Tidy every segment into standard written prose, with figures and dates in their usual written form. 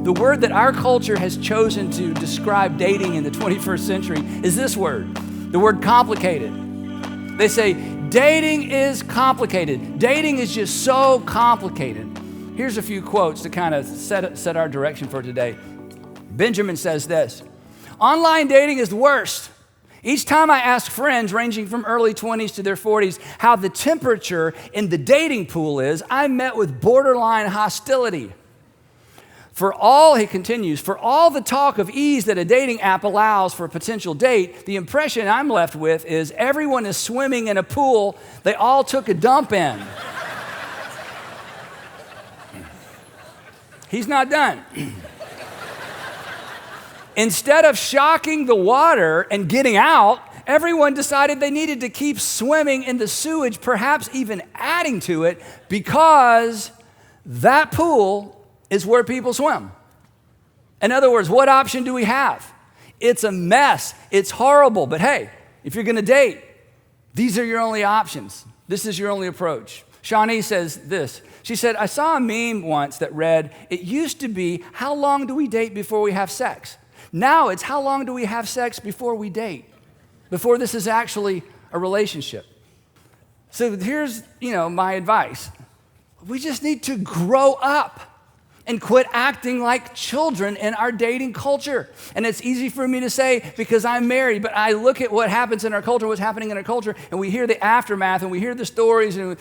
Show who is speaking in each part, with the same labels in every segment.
Speaker 1: The word that our culture has chosen to describe dating in the 21st century is this word, the word complicated. They say, dating is complicated. Dating is just so complicated. Here's a few quotes to kind of set our direction for today. Benjamin says this, online dating is the worst. Each time I ask friends ranging from early 20s to their 40s how the temperature in the dating pool is, I'm met with borderline hostility. He continues, for all the talk of ease that a dating app allows for a potential date, the impression I'm left with is everyone is swimming in a pool they all took a dump in. He's not done. Instead of shocking the water and getting out, everyone decided they needed to keep swimming in the sewage, perhaps even adding to it, because that pool is where people swim. In other words, what option do we have? It's a mess. It's horrible. But hey, if you're going to date, these are your only options. This is your only approach. Shani says this. She said, I saw a meme once that read, it used to be, how long do we date before we have sex? Now it's, how long do we have sex before we date? Before this is actually a relationship. So here's, my advice. We just need to grow up and quit acting like children in our dating culture. And it's easy for me to say because I'm married, but I look at what happens in our culture, what's happening in our culture, and we hear the aftermath and we hear the stories. And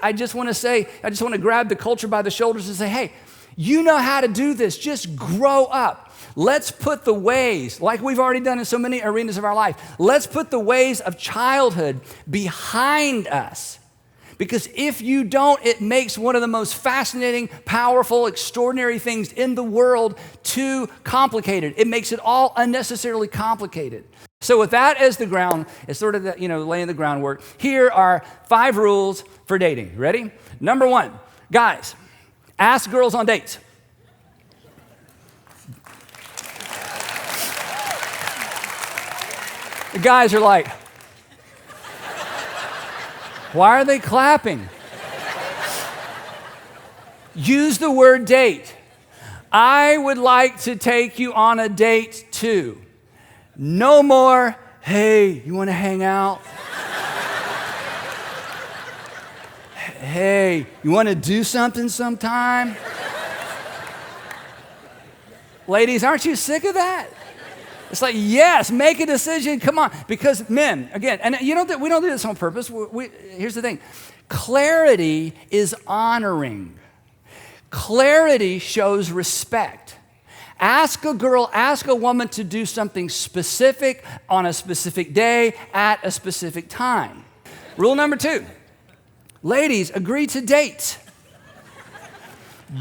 Speaker 1: I just want to grab the culture by the shoulders and say, hey, you know how to do this. Just grow up. Let's put the ways, like we've already done in so many arenas of our life, let's put the ways of childhood behind us. Because if you don't, it makes one of the most fascinating, powerful, extraordinary things in the world too complicated. It makes it all unnecessarily complicated. So with that as the ground, it's sort of laying the groundwork. Here are 5 rules for dating. Ready? Number 1, guys, ask girls on dates. The guys are like, why are they clapping? Use the word date. I would like to take you on a date too. No more, hey, you want to hang out? Hey, you want to do something sometime? Ladies, aren't you sick of that? It's like, yes, make a decision, come on. Because men, again, and we don't do this on purpose. Here's the thing. Clarity is honoring. Clarity shows respect. Ask a woman to do something specific on a specific day at a specific time. Rule number 2, ladies, agree to date.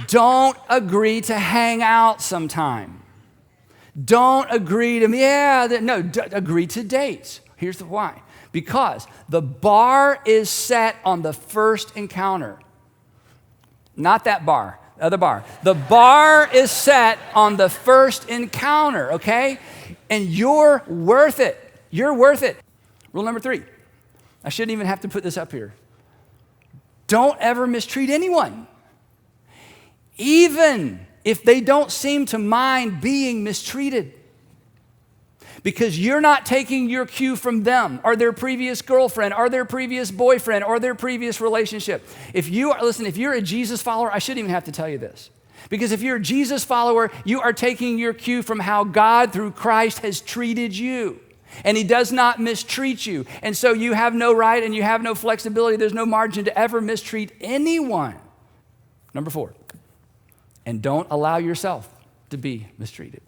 Speaker 1: Don't agree to hang out sometime. Don't agree to, agree to dates. Here's the why. Because the bar is set on the first encounter. Not that bar, the other bar. The bar is set on the first encounter, okay? And you're worth it. You're worth it. Rule number 3. I shouldn't even have to put this up here. Don't ever mistreat anyone. Even if they don't seem to mind being mistreated. Because you're not taking your cue from them or their previous girlfriend or their previous boyfriend or their previous relationship. If you're a Jesus follower, I shouldn't even have to tell you this. Because if you're a Jesus follower, you are taking your cue from how God through Christ has treated you. And he does not mistreat you. And so you have no right and you have no flexibility. There's no margin to ever mistreat anyone. Number 4. And don't allow yourself to be mistreated.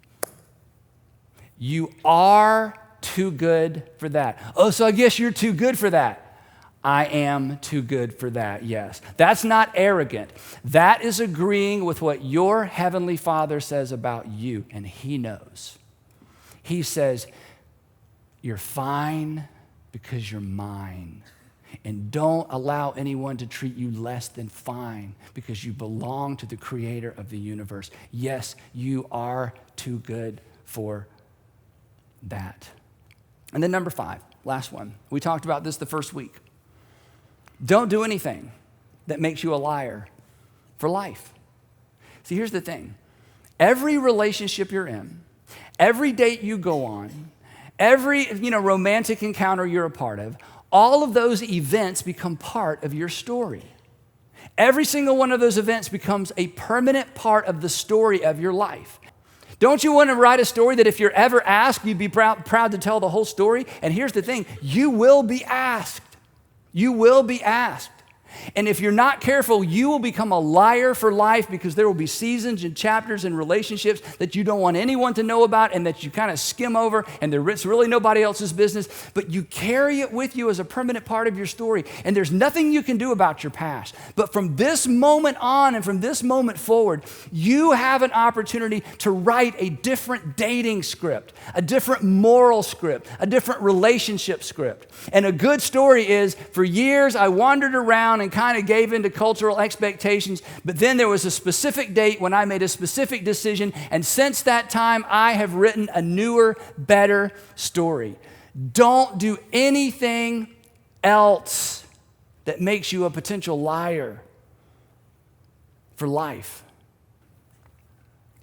Speaker 1: You are too good for that. Oh, so I guess you're too good for that. I am too good for that, yes. That's not arrogant. That is agreeing with what your heavenly Father says about you, and he knows. He says, you're fine because you're mine. And don't allow anyone to treat you less than fine because you belong to the creator of the universe. Yes, you are too good for that. And then number 5, last one. We talked about this the first week. Don't do anything that makes you a liar for life. See, here's the thing. every relationship you're in, every date you go on, every romantic encounter you're a part of, all of those events become part of your story. Every single one of those events becomes a permanent part of the story of your life. Don't you want to write a story that if you're ever asked, you'd be proud to tell the whole story? And here's the thing, you will be asked. You will be asked. And if you're not careful, you will become a liar for life, because there will be seasons and chapters and relationships that you don't want anyone to know about and that you kind of skim over, and it's really nobody else's business, but you carry it with you as a permanent part of your story. And there's nothing you can do about your past. But from this moment on and from this moment forward, you have an opportunity to write a different dating script, a different moral script, a different relationship script. And a good story is, for years I wandered around and kind of gave into cultural expectations, but then there was a specific date when I made a specific decision, and since that time I have written a newer, better story. Don't do anything else that makes you a potential liar for life.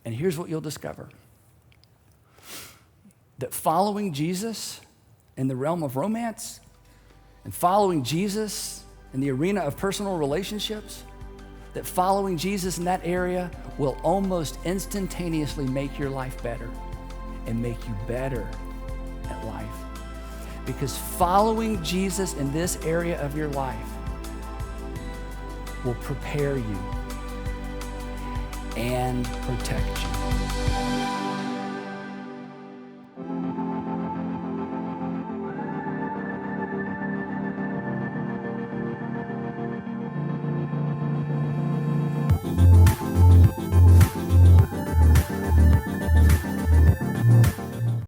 Speaker 1: And here's what you'll discover: that following Jesus in the realm of romance and following Jesus in the arena of personal relationships, that following Jesus in that area will almost instantaneously make your life better and make you better at life. Because following Jesus in this area of your life will prepare you and protect you.